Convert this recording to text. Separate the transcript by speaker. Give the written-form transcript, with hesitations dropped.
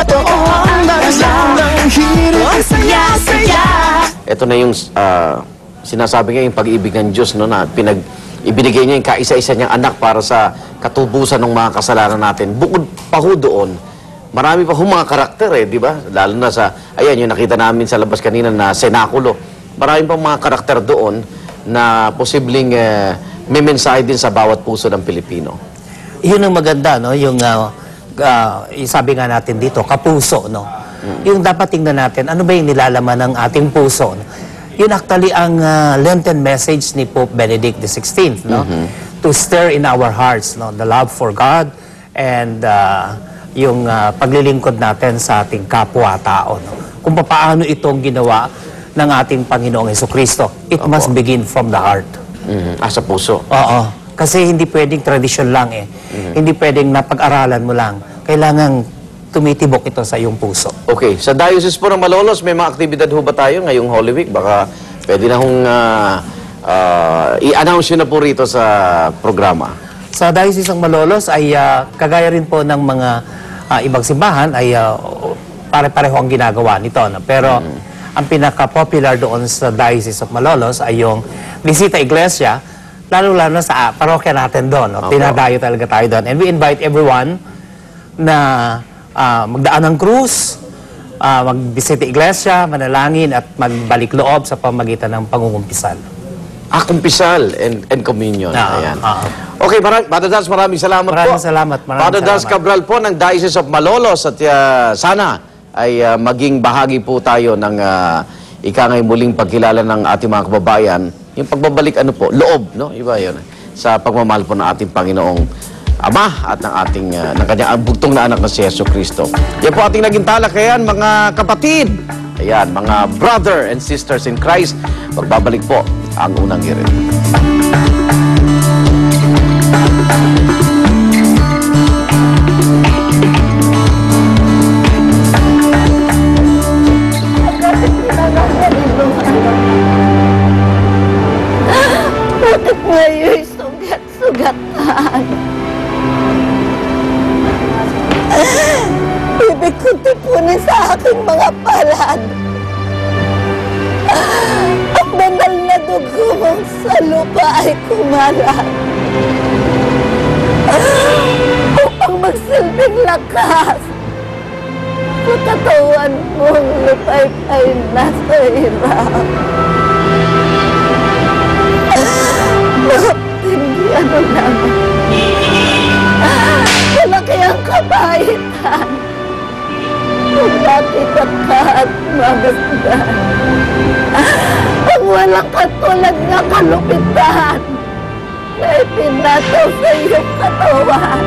Speaker 1: totoong gandang hirit.
Speaker 2: Ang saya-saya.
Speaker 3: Ito na yung sinasabi nga yung pag-ibig ng Diyos, no, na ibinigay niya yung kaisa-isa niyang anak para sa katubusan ng mga kasalanan natin. Bukod pa ho doon, marami pa ho mga karakter di ba? Lalo na sa, ayan, yung nakita namin sa labas kanina na senakulo. Marami pa mga karakter doon na posibleng may mensahe din sa bawat puso ng Pilipino.
Speaker 4: Yun ang maganda, no? Yung sabi nga natin dito, kapuso, no? Yung dapat tingnan natin, ano ba yung nilalaman ng ating puso? No? Yun actually ang Lenten message ni Pope Benedict XVI, no? To stir in our hearts, no? The love for God and yung paglilingkod natin sa ating kapwa-tao, no? Kung paano itong ginawa ng ating Panginoong Jesucristo. It must begin from the heart.
Speaker 3: Sa puso.
Speaker 4: Oo. Kasi hindi pwedeng tradisyon lang Hindi pwedeng napag-aralan mo lang. Kailangan tumitibok ito sa iyong puso.
Speaker 3: Okay. Sa Diocese po ng Malolos, may mga aktibidad ho ba tayo ngayong Holy Week? Baka pwede na hong i-announce yun na po rito sa programa.
Speaker 4: Sa Diocese ng Malolos ay kagaya rin po ng mga ibang simbahan ay pare-pareho ang ginagawa nito. No? Pero ang pinaka-popular doon sa Diocese of Malolos ay yung Visita Iglesia, lalo-lalo sa parokya natin doon. No? Tinadayo talaga tayo doon. And we invite everyone na magdaan ng krus, magbisita iglesia, manalangin at magbalik loob sa pamagitan ng pangungumpisal.
Speaker 3: Kumpisal and communion. Ayan. Okay, Father Daz, maraming salamat po.
Speaker 4: Maraming salamat.
Speaker 3: Father Daz Cabral po ng Diocese of Malolos at sana ay maging bahagi po tayo ng ikangay muling pagkilala ng ating mga kababayan. Yung pagbabalik loob, no? Iba yun. Sa pagmamahal po ng ating Panginoong Ama at ng ating ng kanyang bugtong na anak na si Jesucristo. Yan po ating naging talakayan, mga kapatid. Ayan, mga brother and sisters in Christ. Magbabalik po ang unang hirit.
Speaker 2: Bakit ngayon sugat-sugatan? Ibig ko tipunin sa aking mga palad. Ang banal na dugo mong sa lupa ay kumalat. Upang magsilbing lakas sa katawan mong lupay-pay na sa hirap. Hindi ano naman. Malaki ang kabaitan. Kung bakit ka at magasdan. Ang walang katulad na kalupitan na ipinataw sa iyong katawan.